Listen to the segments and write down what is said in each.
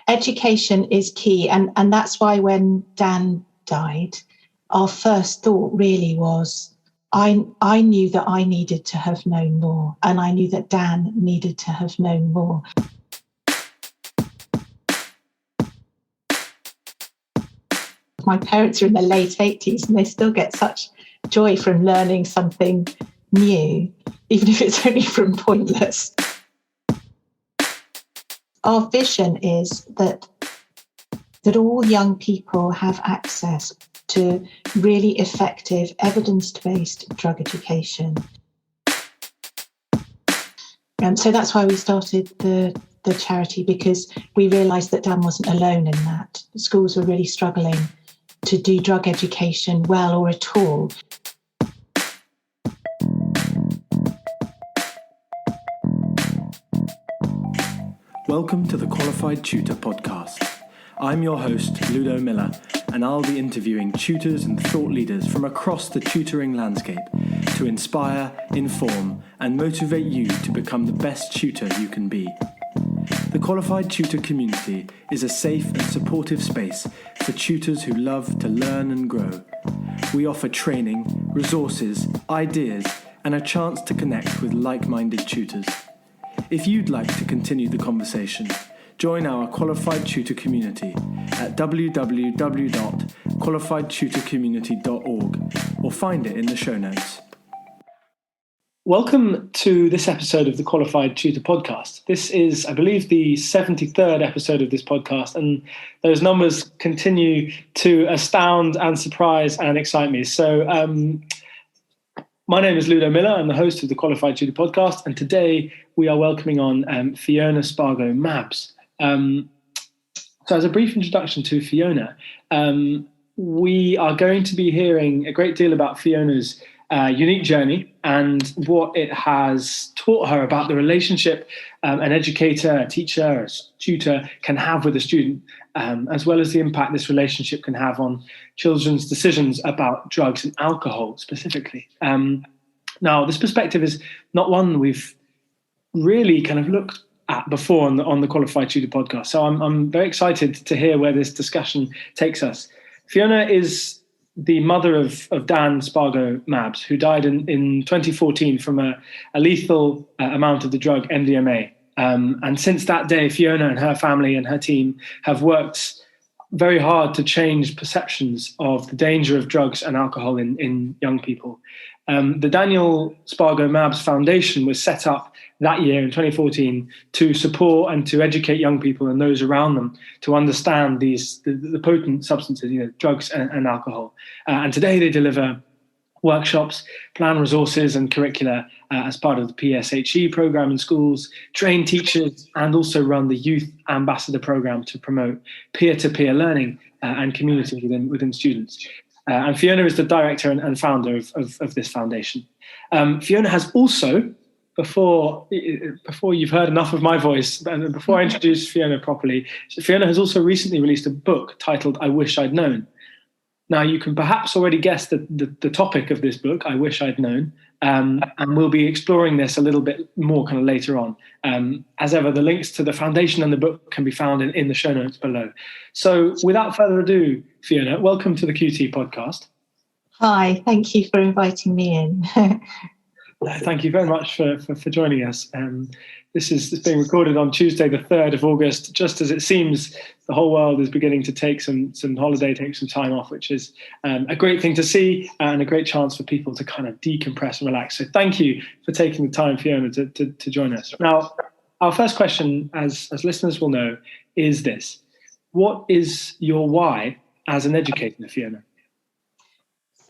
Education is key. And that's why when Dan died, our first thought really was, I knew that I needed to have known more, and I knew that Dan needed to have known more. My parents are in their late 80s and they still get such joy from learning something new, even if it's only from Pointless. Our vision is that all young people have access to really effective, evidence-based drug education. And so that's why we started the charity, because we realised that Dan wasn't alone in that. Schools were really struggling to do drug education well or at all. Welcome to the Qualified Tutor podcast. I'm your host, Ludo Miller, and I'll be interviewing tutors and thought leaders from across the tutoring landscape to inspire, inform, and motivate you to become the best tutor you can be. The Qualified Tutor community is a safe and supportive space for tutors who love to learn and grow. We offer training, resources, ideas, and a chance to connect with like-minded tutors. If you'd like to continue the conversation, join our Qualified Tutor community at www.qualifiedtutorcommunity.org or find it in the show notes. Welcome to this episode of the Qualified Tutor podcast. This is, I believe, the 73rd episode of this podcast, and those numbers continue to astound and surprise and excite me. So my name is Ludo Miller. I'm the host of the Qualified Tutor podcast, and today we are welcoming on Fiona Spargo-Mabbs. So as a brief introduction to Fiona, we are going to be hearing a great deal about Fiona's unique journey and what it has taught her about the relationship an educator, a teacher, a tutor can have with a student, as well as the impact this relationship can have on children's decisions about drugs and alcohol specifically. Now, this perspective is not one we've really kind of looked at before on the Qualified Tutor podcast. So I'm very excited to hear where this discussion takes us. Fiona is the mother of Dan Spargo-Mabbs, who died in 2014 from a lethal amount of the drug MDMA. And since that day, Fiona and her family and her team have worked very hard to change perceptions of the danger of drugs and alcohol in young people. The Daniel Spargo-Mabbs Foundation was set up that year in 2014 to support and to educate young people and those around them to understand the potent substances, drugs and alcohol. And today they deliver workshops, plan resources and curricula as part of the PSHE program in schools, train teachers, and also run the Youth Ambassador program to promote peer-to-peer learning and community within students. And Fiona is the director and founder of this foundation. Fiona has also, before you've heard enough of my voice, and before I introduce Fiona properly, Fiona has also recently released a book titled I Wish I'd Known. Now, you can perhaps already guess the topic of this book, I Wish I'd Known, and we'll be exploring this a little bit more kind of later on. As ever, the links to the foundation and the book can be found in the show notes below. So without further ado, Fiona, welcome to the QT podcast. Hi, thank you for inviting me in. Thank you very much for joining us. This is being recorded on Tuesday, the 3rd of August, just as it seems the whole world is beginning to take some holiday, take some time off, which is a great thing to see and a great chance for people to kind of decompress and relax. So thank you for taking the time, Fiona, to join us. Now, our first question, as listeners will know, is this. What is your why as an educator, Fiona?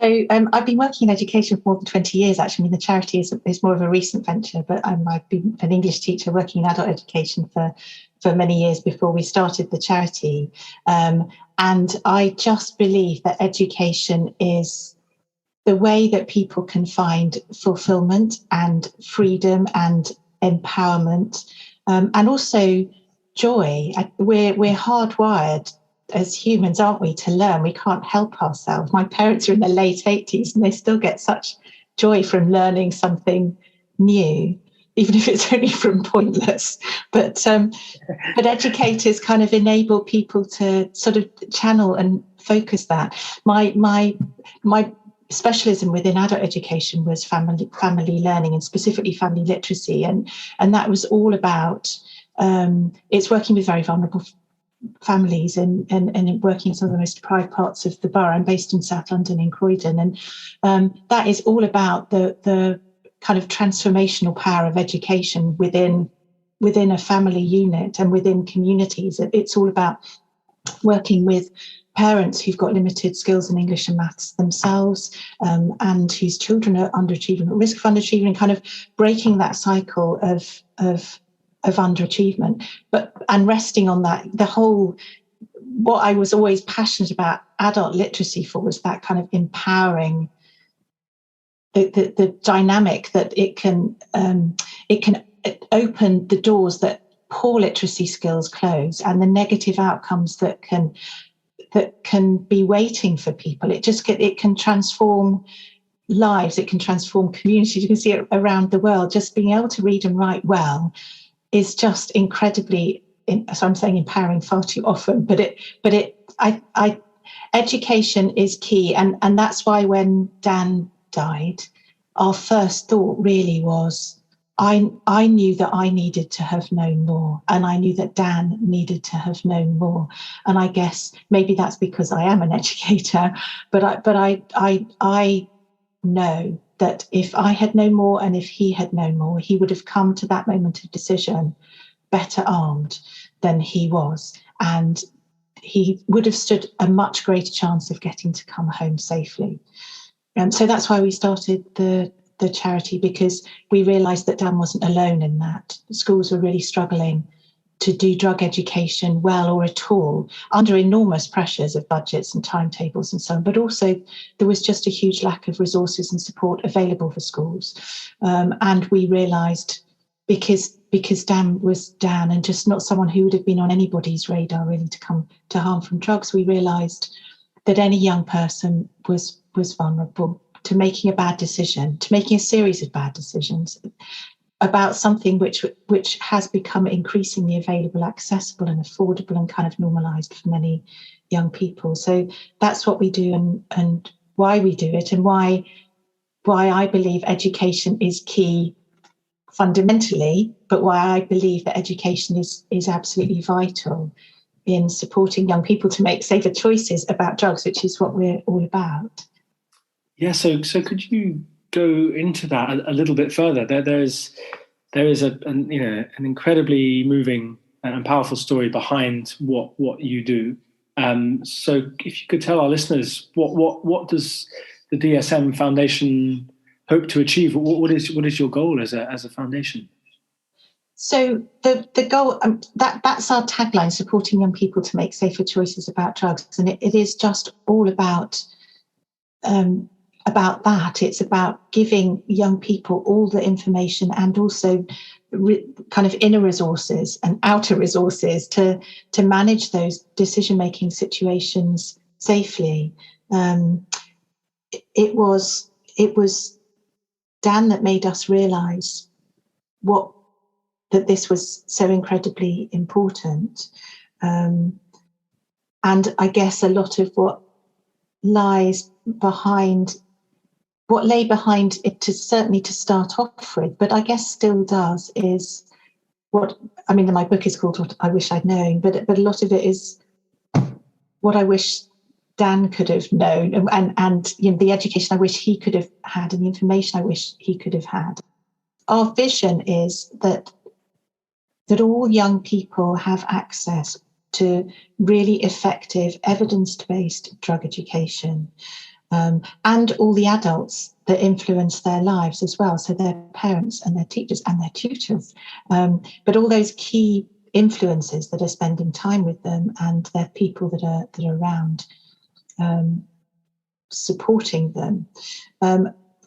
So I've been working in education for more than 20 years, actually. I mean, the charity is more of a recent venture, but I've been an English teacher working in adult education for many years before we started the charity. And I just believe that education is the way that people can find fulfillment and freedom and empowerment, and also joy. We're hardwired as humans, aren't we, to learn? We can't help ourselves. My parents are in their late 80s and they still get such joy from learning something new. even if it's only from Pointless. But educators kind of enable people to sort of channel and focus that. My specialism within adult education was family learning, and specifically family literacy, and that was all about it's working with very vulnerable families and working in some of the most deprived parts of the borough. I'm based in South London in Croydon, and that is all about the kind of transformational power of education within a family unit and within communities. It's all about working with parents who've got limited skills in English and maths themselves, and whose children are underachieving, at risk of underachieving, and kind of breaking that cycle of underachievement, and resting on that. What I was always passionate about adult literacy for was that kind of empowering the dynamic that it can open the doors that poor literacy skills close, and the negative outcomes that can be waiting for people. It can transform lives, it can transform communities. You can see it around the world. Just being able to read and write well is just incredibly, so I'm saying empowering far too often, but education is key, and that's why when Dan died, our first thought really was, I knew that I needed to have known more, and I knew that Dan needed to have known more. And I guess maybe that's because I am an educator, but I know that if I had known more and if he had known more, he would have come to that moment of decision better armed than he was, and he would have stood a much greater chance of getting to come home safely. And so that's why we started the charity, because we realised that Dan wasn't alone in that. The schools were really struggling to do drug education well or at all, under enormous pressures of budgets and timetables and so on. But also there was just a huge lack of resources and support available for schools. And we realised, because Dan was Dan and just not someone who would have been on anybody's radar really to come to harm from drugs, we realised that any young person was vulnerable to making a bad decision, to making a series of bad decisions about something which has become increasingly available, accessible and affordable and kind of normalised for many young people. So that's what we do and why we do it, and why I believe education is key fundamentally, but why I believe that education is absolutely vital in supporting young people to make safer choices about drugs, which is what we're all about. Yeah, so could you go into that a little bit further? There is an incredibly moving and powerful story behind what you do. So if you could tell our listeners what does the DSM Foundation hope to achieve? What is your goal as a foundation? So the goal, that's our tagline: supporting young people to make safer choices about drugs, and it is just all about that. It's about giving young people all the information and also kind of inner resources and outer resources to manage those decision-making situations safely. It was Dan that made us realise that this was so incredibly important. And I guess a lot of what lay behind it, certainly to start off with, but I guess still does, is my book is called What I Wish I'd Known, but a lot of it is what I wish Dan could have known, and the education I wish he could have had, and the information I wish he could have had. Our vision is that all young people have access to really effective evidence-based drug education, and all the adults that influence their lives as well, so their parents and their teachers and their tutors, but all those key influences that are spending time with them and their people that are around, supporting them.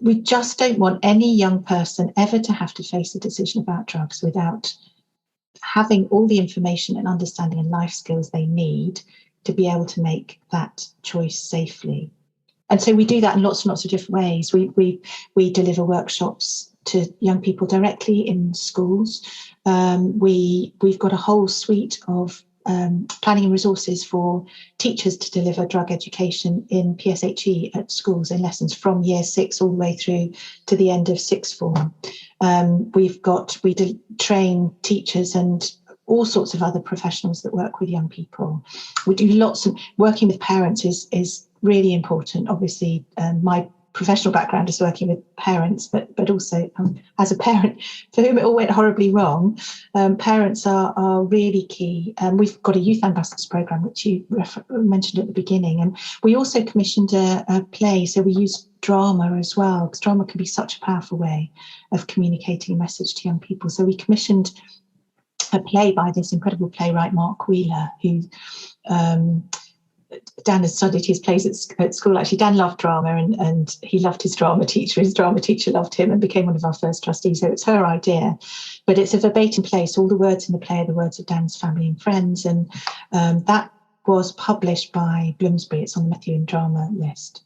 We just don't want any young person ever to have to face a decision about drugs without having all the information and understanding and life skills they need to be able to make that choice safely. And so we do that in lots and lots of different ways. We deliver workshops to young people directly in schools. We've got a whole suite of planning and resources for teachers to deliver drug education in PSHE at schools in lessons from year 6 all the way through to the end of sixth form. We train teachers and all sorts of other professionals that work with young people. We do lots of working with parents is really important. Obviously, my professional background is working with parents, but also as a parent for whom it all went horribly wrong, parents are really key. We've got a youth ambassadors program, which you mentioned at the beginning, and we also commissioned a play, so we use drama as well, because drama can be such a powerful way of communicating a message to young people. So we commissioned a play by this incredible playwright Mark Wheeler, who Dan has studied his plays at school. Actually, Dan loved drama and he loved his drama teacher. His drama teacher loved him and became one of our first trustees. So it's her idea. But it's a verbatim play. So all the words in the play are the words of Dan's family and friends. And that was published by Bloomsbury. It's on the Methuen Drama list.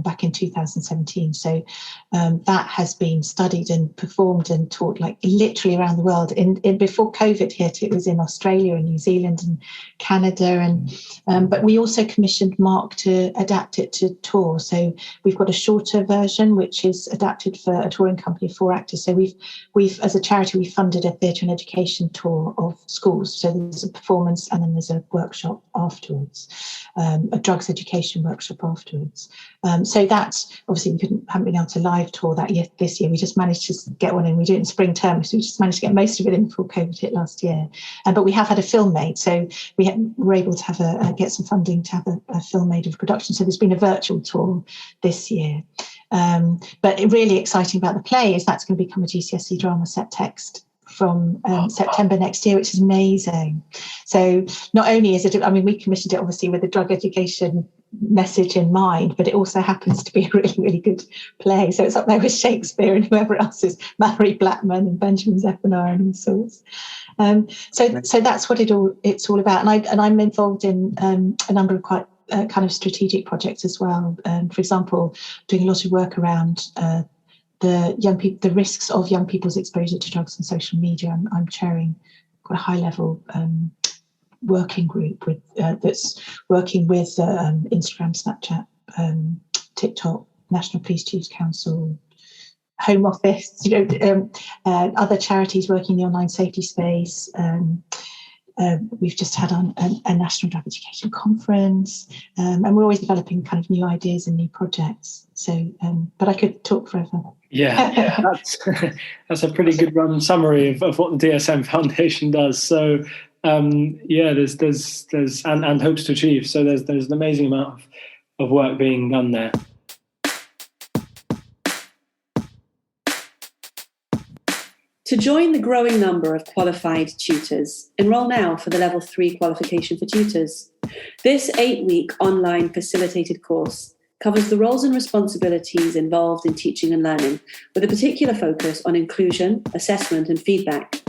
Back in 2017. So that has been studied and performed and taught like literally around the world. In before COVID hit, it was in Australia and New Zealand and Canada. But we also commissioned Mark to adapt it to tour. So we've got a shorter version, which is adapted for a touring company of 4 actors. So we've as a charity, we funded a theatre and education tour of schools. So there's a performance and then there's a workshop afterwards, a drugs education workshop afterwards. So that's obviously haven't been able to live tour that this year. We just managed to get one in. We do it in spring term, so we just managed to get most of it in before COVID hit last year. But we have had a film made, so we were able to have get some funding to have a film made of production. So there's been a virtual tour this year. But really exciting about the play is that's going to become a GCSE drama set text from September next year, which is amazing. So not only is it, we commissioned it obviously with the drug education message in mind, but it also happens to be a really, really good play. So it's up there with Shakespeare and whoever else is, Malory Blackman and Benjamin Zephaniah and all sorts. So that's what it's all about. And I'm involved in a number of quite kind of strategic projects as well. For example, doing a lot of work around the risks of young people's exposure to drugs and social media. I'm chairing quite a high level working group that's working with Instagram, Snapchat, TikTok, National Police Chiefs Council, Home Office, other charities working in the online safety space. We've just had a national drug education conference, and we're always developing kind of new ideas and new projects. So, but I could talk forever. Yeah, that's a pretty good run summary of what the DSM Foundation does. So, there's and hopes to achieve. So there's an amazing amount of work being done there. To join the growing number of qualified tutors, enrol now for the Level 3 Qualification for Tutors. This 8-week online facilitated course covers the roles and responsibilities involved in teaching and learning, with a particular focus on inclusion, assessment and feedback.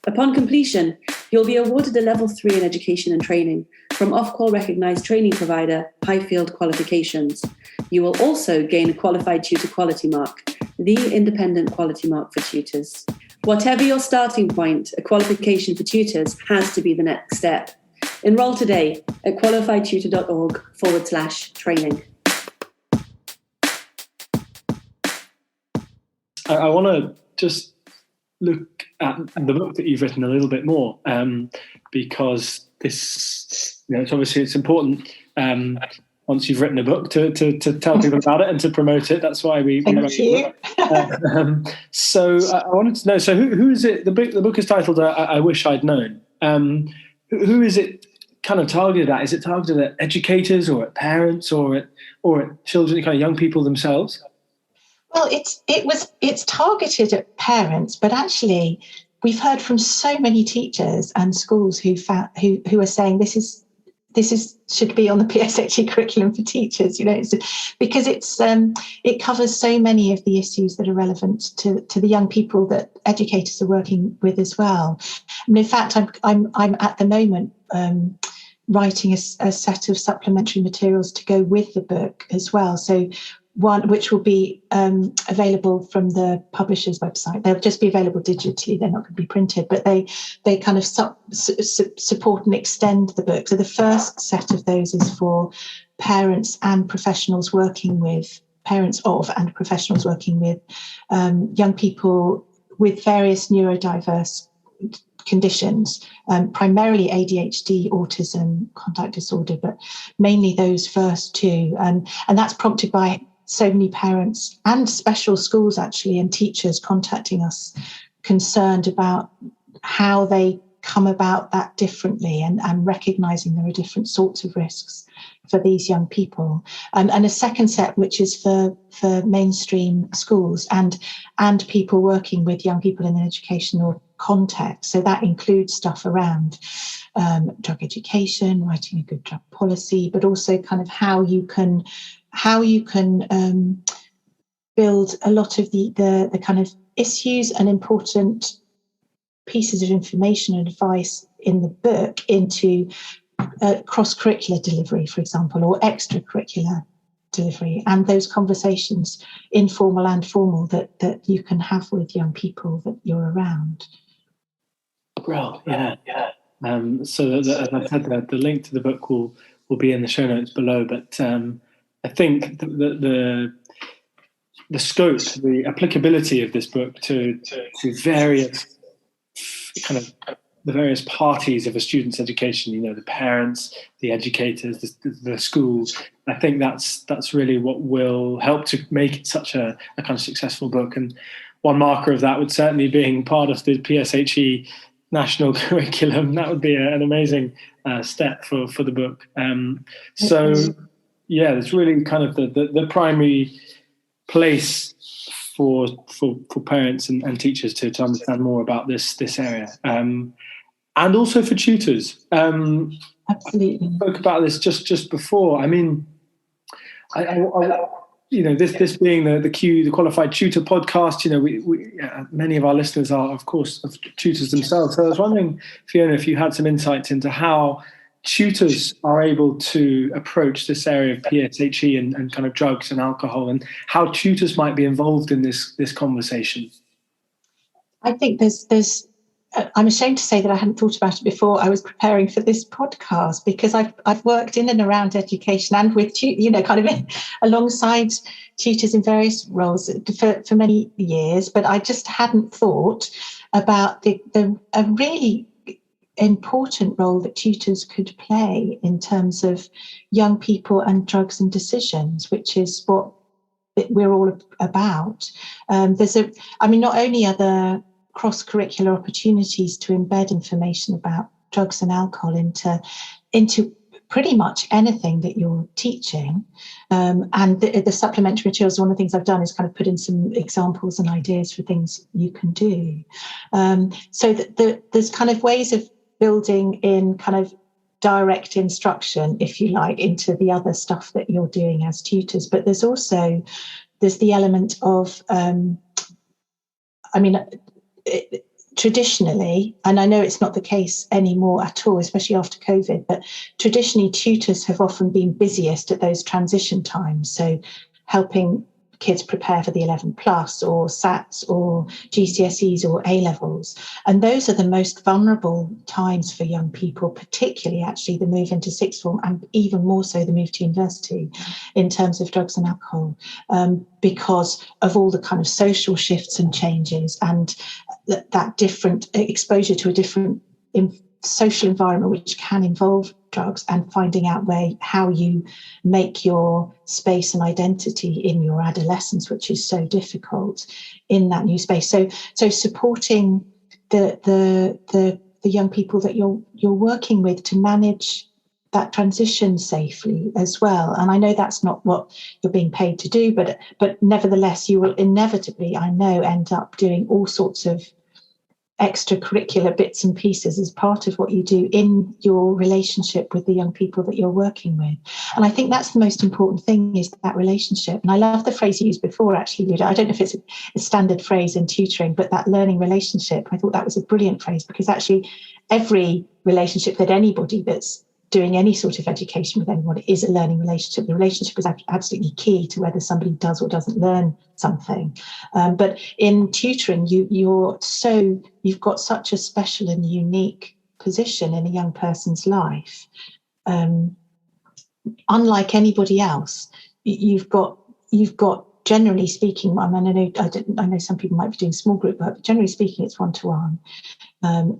Upon completion, you'll be awarded a Level 3 in Education and Training from Ofqual recognised training provider Highfield Qualifications. You will also gain a Qualified Tutor Quality Mark, the independent quality mark for tutors. Whatever your starting point, a qualification for tutors has to be the next step. Enrol today at qualifiedtutor.org/training. I want to just look at the book that you've written a little bit more, because this, it's important once you've written a book to tell people about it and to promote it. That's why we Thank you. So I wanted to know, so who is it? The book is titled I Wish I'd Known. Who is it kind of targeted at? Is it targeted at educators or at parents or at children, kind of young people themselves? Well, it's targeted at parents, but actually we've heard from so many teachers and schools who are saying this should be on the PSHE curriculum for teachers. Because it covers so many of the issues that are relevant to the young people that educators are working with as well. And in fact, I'm at the moment writing a set of supplementary materials to go with the book as well. So one which will be available from the publisher's website. They'll just be available digitally. They're not going to be printed, but they kind of support and extend the book. So the first set of those is for parents and professionals working with young people with various neurodiverse conditions, primarily ADHD, autism, conduct disorder, but mainly those first two. And that's prompted by so many parents and special schools, actually, and teachers contacting us, concerned about how they come about that differently, and recognising there are different sorts of risks for these young people. And a second set, which is for mainstream schools and people working with young people in an educational context. So that includes stuff around drug education, writing a good drug policy, but also kind of how you can build a lot of the kind of issues and important pieces of information and advice in the book into cross-curricular delivery, for example, or extracurricular delivery, and those conversations, informal and formal, that you can have with young people that you're around. Well, yeah. So as I said, the link to the book will be in the show notes below. But I think the scope, the applicability of this book to various kind of the various parties of a student's education, the parents, the educators, the schools. I think that's really what will help to make it such a kind of successful book. And one marker of that would certainly being part of the PSHE national curriculum. That would be an amazing step for the book. So yeah, it's really kind of the primary place for parents and teachers to understand more about this area, and also for tutors. Absolutely. I spoke about this just before. I mean, this being the Qualified Tutor podcast, we many of our listeners are, of course, tutors themselves. So I was wondering, Fiona, if you had some insights into how tutors are able to approach this area of PSHE and kind of drugs and alcohol, and how tutors might be involved in this conversation. I think there's I'm ashamed to say that I hadn't thought about it before I was preparing for this podcast, because I've worked in and around education and with kind of alongside tutors in various roles for many years, but I just hadn't thought about a really important role that tutors could play in terms of young people and drugs and decisions, which is what we're all about. Not only are there cross-curricular opportunities to embed information about drugs and alcohol into pretty much anything that you're teaching, and the supplementary materials, one of the things I've done is kind of put in some examples and ideas for things you can do, so that there's kind of ways of building in kind of direct instruction, if you like, into the other stuff that you're doing as tutors. But there's the element of traditionally, and I know it's not the case anymore at all, especially after COVID, but traditionally tutors have often been busiest at those transition times. So helping kids prepare for the 11 plus or SATs or GCSEs or A-levels. And those are the most vulnerable times for young people, particularly actually the move into sixth form, and even more so the move to university in terms of drugs and alcohol, because of all the kind of social shifts and changes, and that different exposure to a different social environment, which can involve drugs, and finding out how you make your space and identity in your adolescence, which is so difficult in that new space. So supporting the young people that you're working with to manage that transition safely as well. And I know that's not what you're being paid to do, but nevertheless, you will inevitably, I know, end up doing all sorts of extracurricular bits and pieces as part of what you do in your relationship with the young people that you're working with. And I think that's the most important thing, is that relationship. And I love the phrase you used before, actually, Luda. I don't know if it's a standard phrase in tutoring, but that learning relationship, I thought that was a brilliant phrase, because actually every relationship that anybody that's doing any sort of education with anyone, it is a learning relationship. The relationship is absolutely key to whether somebody does or doesn't learn something. But in tutoring, you've got such a special and unique position in a young person's life. Unlike anybody else, you've got generally speaking, I know some people might be doing small group work, but generally speaking, it's one-to-one.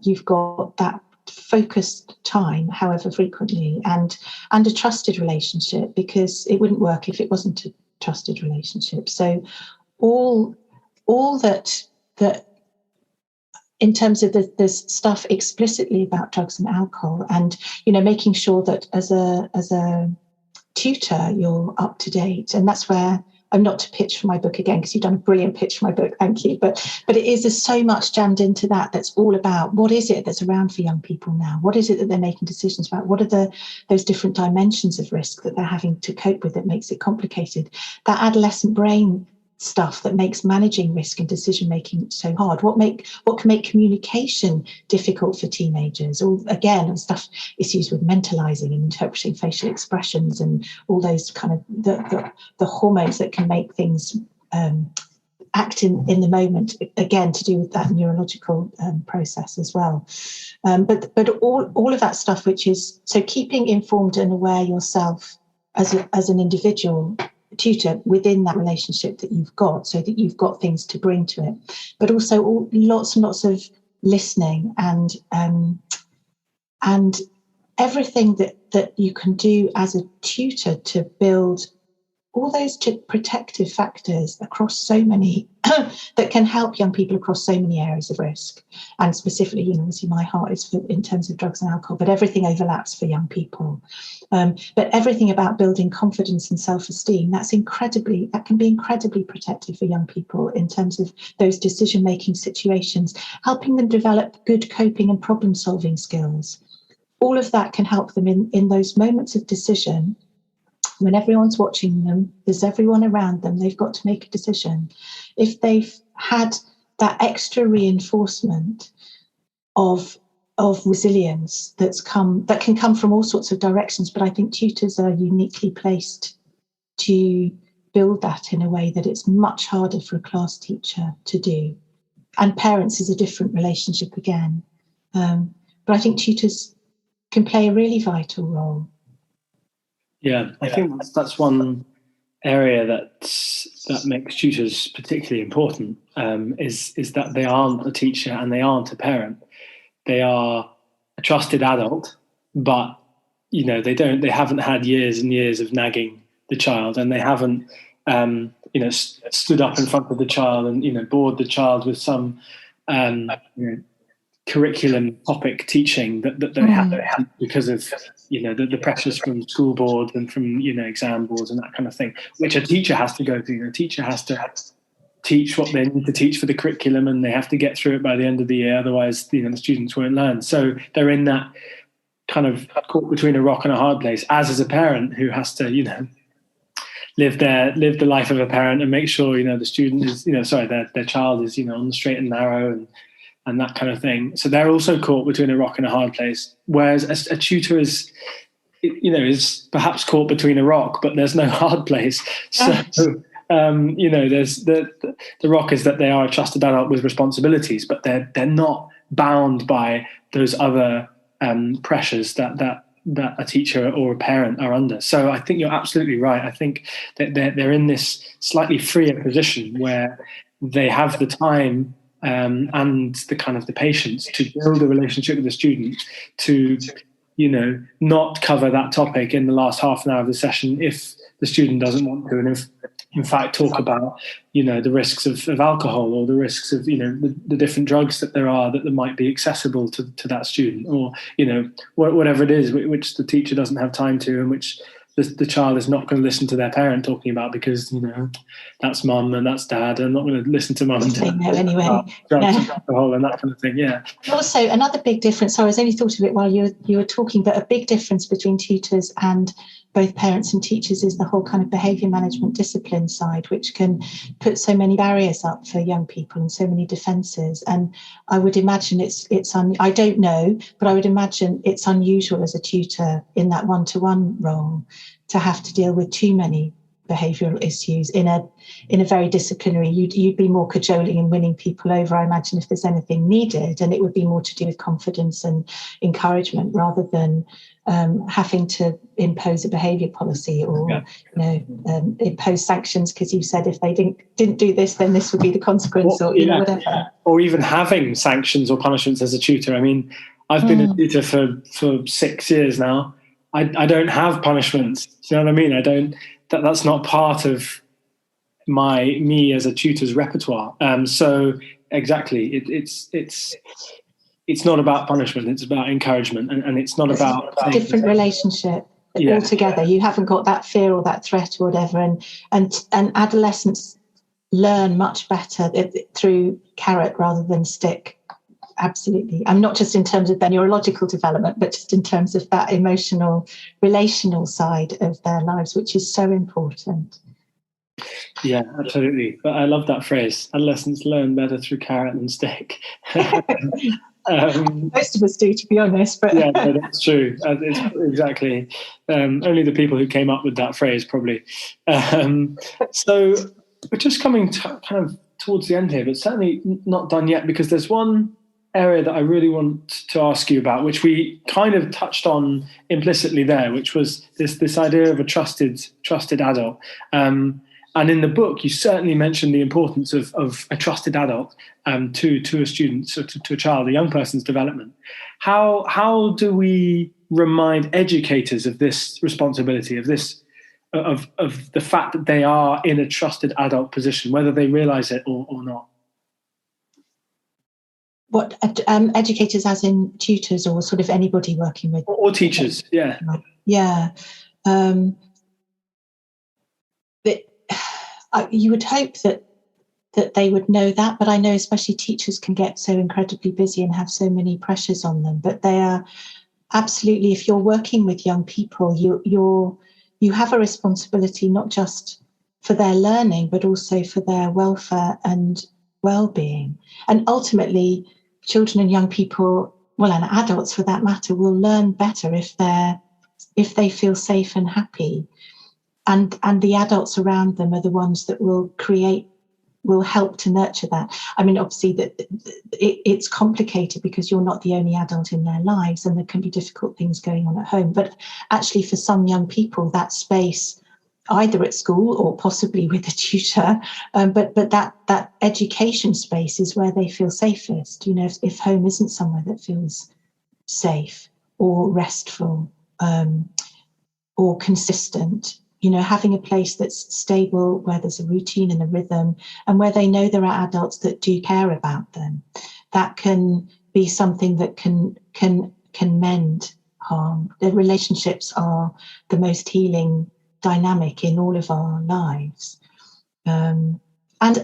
You've got that focused time, however frequently, and a trusted relationship, because it wouldn't work if it wasn't a trusted relationship. So all that in terms of there's stuff explicitly about drugs and alcohol, and making sure that as a tutor you're up to date. And that's where I'm not to pitch for my book again, because you've done a brilliant pitch for my book, thank you. But there's so much jammed into that. That's all about what is it that's around for young people now? What is it that they're making decisions about? What are those different dimensions of risk that they're having to cope with that makes it complicated? That adolescent brain stuff that makes managing risk and decision making so hard. What can make communication difficult for teenagers? Or again, issues with mentalizing and interpreting facial expressions and all those kind of the hormones that can make things act in the moment, again to do with that neurological process as well. But all of that stuff, which is so keeping informed and aware yourself as an individual tutor within that relationship that you've got, so that you've got things to bring to it, but also lots and lots of listening and everything that you can do as a tutor to build all those protective factors across so many that can help young people across so many areas of risk. And specifically, obviously my heart is in terms of drugs and alcohol, but everything overlaps for young people. But everything about building confidence and self-esteem, that can be incredibly protective for young people in terms of those decision-making situations, helping them develop good coping and problem-solving skills. All of that can help them in those moments of decision. When everyone's watching them, there's everyone around them, they've got to make a decision. If they've had that extra reinforcement of resilience that can come from all sorts of directions, but I think tutors are uniquely placed to build that in a way that it's much harder for a class teacher to do. And parents is a different relationship again. But I think tutors can play a really vital role. Yeah, I think that's one area that makes tutors particularly important, is that they aren't a teacher and they aren't a parent. They are a trusted adult, but they haven't had years and years of nagging the child, and they haven't stood up in front of the child and bored the child with some curriculum topic teaching that they have because of the pressures from school boards and from exam boards and that kind of thing, which a teacher has to go through. A teacher has to teach what they need to teach for the curriculum, and they have to get through it by the end of the year, otherwise the students won't learn. So they're in that kind of caught between a rock and a hard place, as is a parent who has to live the life of a parent and make sure the student is their child is on the straight and narrow and that kind of thing. So they're also caught between a rock and a hard place. Whereas a tutor is perhaps caught between a rock, but there's no hard place. So, there's the rock is that they are a trusted adult with responsibilities, but they're not bound by those other pressures that a teacher or a parent are under. So I think you're absolutely right. I think that they're in this slightly freer position where they have the time and the kind of the patience to build a relationship with the student, to not cover that topic in the last half an hour of the session if the student doesn't want to, and if in fact talk about the risks of alcohol, or the risks of the different drugs that there are that might be accessible to that student, or whatever it is which the teacher doesn't have time to, and which the child is not going to listen to their parent talking about, because that's mum and that's dad. I'm not going to listen to mum and dad anyway. Drugs and alcohol and that kind of thing. Yeah. Also, another big difference. Sorry, I was only thought of it while you were talking, but a big difference between tutors and both parents and teachers is the whole kind of behaviour management discipline side, which can put so many barriers up for young people and so many defences. And I would imagine I don't know, but I would imagine it's unusual as a tutor in that one-to-one role to have to deal with too many behavioural issues in a very disciplinary. You'd be more cajoling and winning people over, I imagine, if there's anything needed, and it would be more to do with confidence and encouragement rather than having to impose a behaviour policy or impose sanctions because you said if they didn't do this, then this would be the consequence, or whatever. Or even having sanctions or punishments as a tutor. I mean, I've been a tutor for 6 years now. I don't have punishments. Do you know what I mean? I don't. That's not part of me as a tutor's repertoire. So exactly, it's not about punishment. It's about encouragement, and it's not about a different relationship altogether. You haven't got that fear or that threat or whatever, and adolescents learn much better through carrot rather than stick. Absolutely. And not just in terms of their neurological development, but just in terms of that emotional, relational side of their lives, which is so important. Yeah, absolutely. But I love that phrase. Adolescents learn better through carrot than stick. Most of us do, to be honest. But yeah, no, that's true. It's exactly. Only the people who came up with that phrase, probably. So we're just coming kind of towards the end here, but certainly not done yet, because there's one area that I really want to ask you about, which we kind of touched on implicitly there, which was this idea of a trusted adult. And in the book, you certainly mentioned the importance of a trusted adult to a student, so to a child, a young person's development. How do we remind educators of this responsibility, of this, of the fact that they are in a trusted adult position, whether they realise it or not? What educators, as in tutors, or sort of anybody working with, or teachers? Yeah. You would hope that they would know that, but I know especially teachers can get so incredibly busy and have so many pressures on them. But they are absolutely, if you're working with young people, you have a responsibility not just for their learning, but also for their welfare and well-being. And ultimately, children and young people, well, and adults for that matter, will learn better if they feel safe and happy. And the adults around them are the ones that will help to nurture that. I mean, obviously, it's complicated because you're not the only adult in their lives, and there can be difficult things going on at home. But actually, for some young people, that space, either at school or possibly with a tutor, but that education space is where they feel safest. You know, if home isn't somewhere that feels safe or restful or consistent, you know, having a place that's stable, where there's a routine and a rhythm, and where they know there are adults that do care about them, that can be something that can mend harm. The relationships are the most healing dynamic in all of our lives. And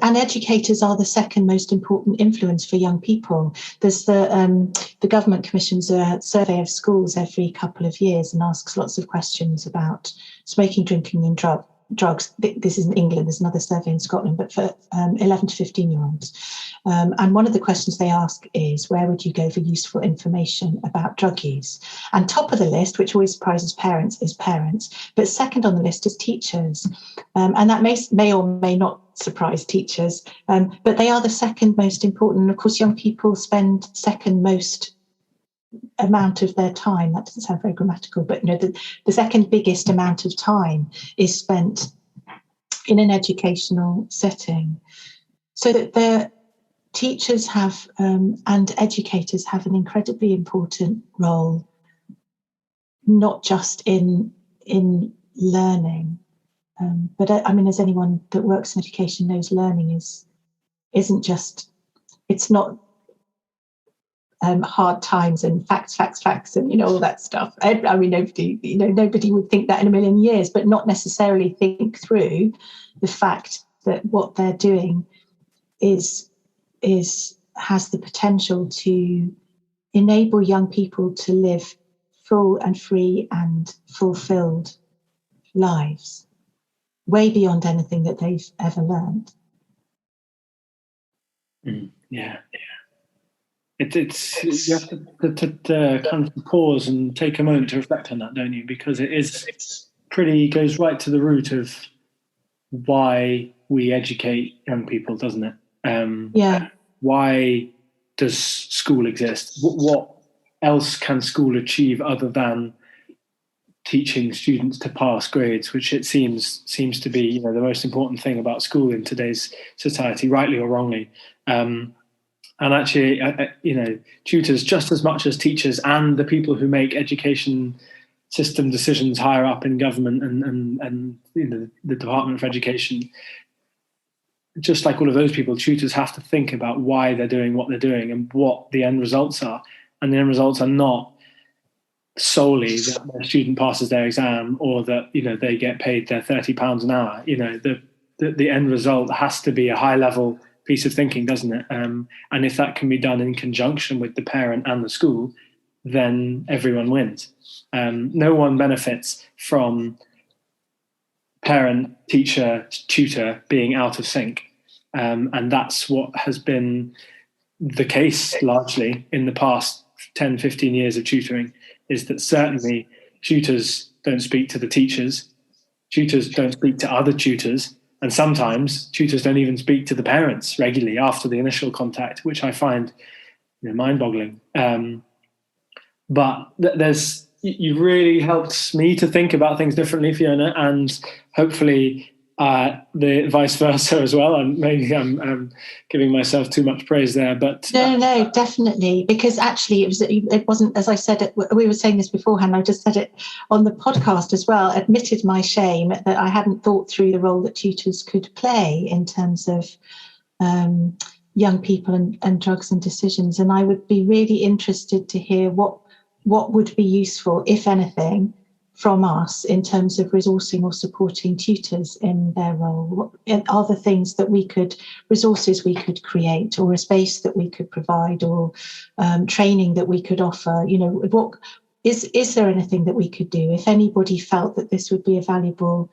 educators are the second most important influence for young people. There's the government commissions a survey of schools every couple of years and asks lots of questions about smoking, drinking and drugs. This is in England, there's another survey in Scotland, but for 11 to 15-year-olds. And one of the questions they ask is, where would you go for useful information about drug use? And top of the list, which always surprises parents, is parents, but second on the list is teachers. And that may or may not surprise teachers, but they are the second most important. And of course, young people spend second most amount of their time, that doesn't sound very grammatical, but you know, the second biggest amount of time is spent in an educational setting. So that the teachers have and educators have an incredibly important role, not just in learning, but I mean, as anyone that works in education knows, learning isn't just, it's not hard times and facts and, you know, all that stuff. I mean, nobody would think that in a million years, but not necessarily think through the fact that what they're doing has the potential to enable young people to live full and free and fulfilled lives, way beyond anything that they've ever learned. Yeah. It's you have to kind of pause and take a moment to reflect on that, don't you? Because it's goes right to the root of why we educate young people, doesn't it? Why does school exist? What else can school achieve other than teaching students to pass grades, which it seems to be, the most important thing about school in today's society, rightly or wrongly. And actually, tutors, just as much as teachers and the people who make education system decisions higher up in government and the Department for Education, just like all of those people, tutors have to think about why they're doing what they're doing and what the end results are. And the end results are not solely that their student passes their exam or that they get paid their £30 an hour. The end result has to be a high level piece of thinking, doesn't it? And if that can be done in conjunction with the parent and the school, then everyone wins. No one benefits from parent, teacher, tutor being out of sync. And that's what has been the case largely in the past 10, 15 years of tutoring, is that certainly tutors don't speak to the teachers don't speak to other tutors, and sometimes tutors don't even speak to the parents regularly after the initial contact, which I find mind-boggling. But you really helped me to think about things differently, Fiona, and hopefully the vice versa as well. And maybe I'm giving myself too much praise there, but no, definitely, because actually it wasn't, as I said, we were saying this beforehand, I just said it on the podcast as well, admitted my shame that I hadn't thought through the role that tutors could play in terms of young people and drugs and decisions. And I would be really interested to hear what would be useful, if anything, from us in terms of resourcing or supporting tutors in their role. What are the things that resources we could create, or a space that we could provide, or training that we could offer? What is there anything that we could do if anybody felt that this would be a valuable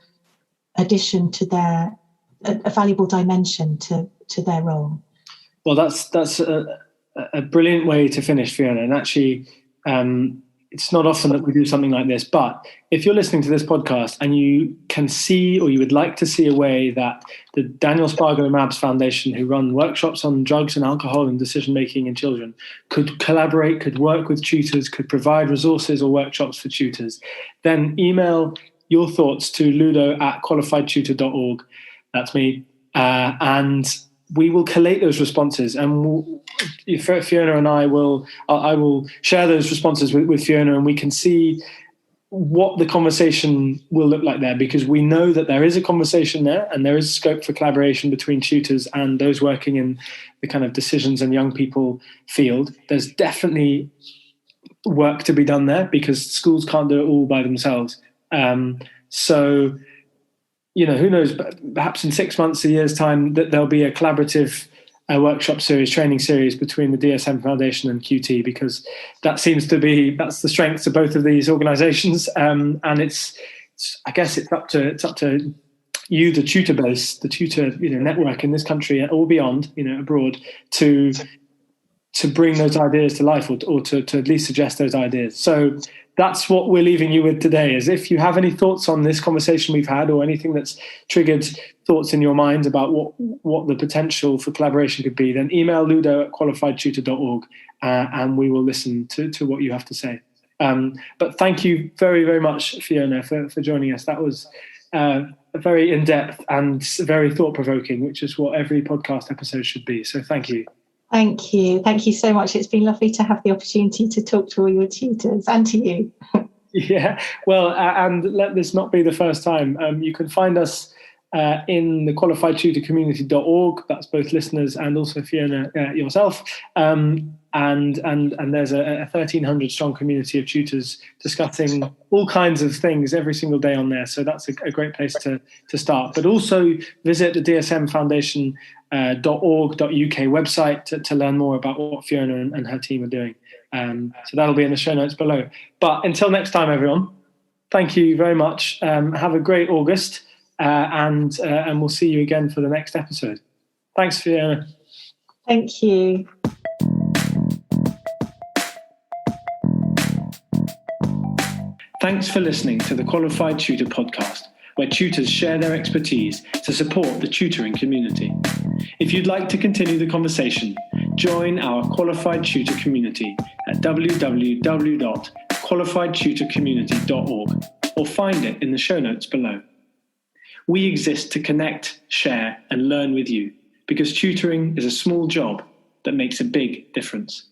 addition to a valuable dimension to their role? Well, that's a brilliant way to finish, Fiona. And actually, it's not often that we do something like this, but if you're listening to this podcast and you can see, or you would like to see, a way that the Daniel Spargo-Mabbs Foundation, who run workshops on drugs and alcohol and decision-making in children, could collaborate, could work with tutors, could provide resources or workshops for tutors, then email your thoughts to ludo@qualifiedtutor.org. That's me. And we will collate those responses, and Fiona and I will share those responses with Fiona, and we can see what the conversation will look like there, because we know that there is a conversation there and there is scope for collaboration between tutors and those working in the kind of decisions and young people field. There's definitely work to be done there because schools can't do it all by themselves. So, who knows, perhaps in 6 months, a year's time, that there'll be a collaborative workshop series, training series between the DSM Foundation and QT, because that's the strengths of both of these organizations. And I guess it's up to you, the tutor base, the tutor, network in this country or beyond, abroad, to bring those ideas to life, or to at least suggest those ideas. So that's what we're leaving you with today, is if you have any thoughts on this conversation we've had, or anything that's triggered thoughts in your mind about what the potential for collaboration could be, then email ludo@qualifiedtutor.org, and we will listen to what you have to say. But thank you very, very much, Fiona, for joining us. That was very in-depth and very thought-provoking, which is what every podcast episode should be. So thank you. Thank you. Thank you so much. It's been lovely to have the opportunity to talk to all your tutors, and to you. Yeah, well, and let this not be the first time. You can find us in the qualifiedtutorcommunity.org. That's both listeners and also Fiona yourself. And there's a 1,300 strong community of tutors discussing all kinds of things every single day on there. So that's a great place to start. But also visit the DSM Foundation .org.uk website to learn more about what Fiona and her team are doing. So that'll be in the show notes below. But until next time, everyone, thank you very much. Have a great August, and we'll see you again for the next episode. Thanks, Fiona. Thank you. Thanks for listening to the Qualified Tutor podcast, where tutors share their expertise to support the tutoring community. If you'd like to continue the conversation, join our Qualified Tutor community at www.qualifiedtutorcommunity.org or find it in the show notes below. We exist to connect, share, and learn with you because tutoring is a small job that makes a big difference.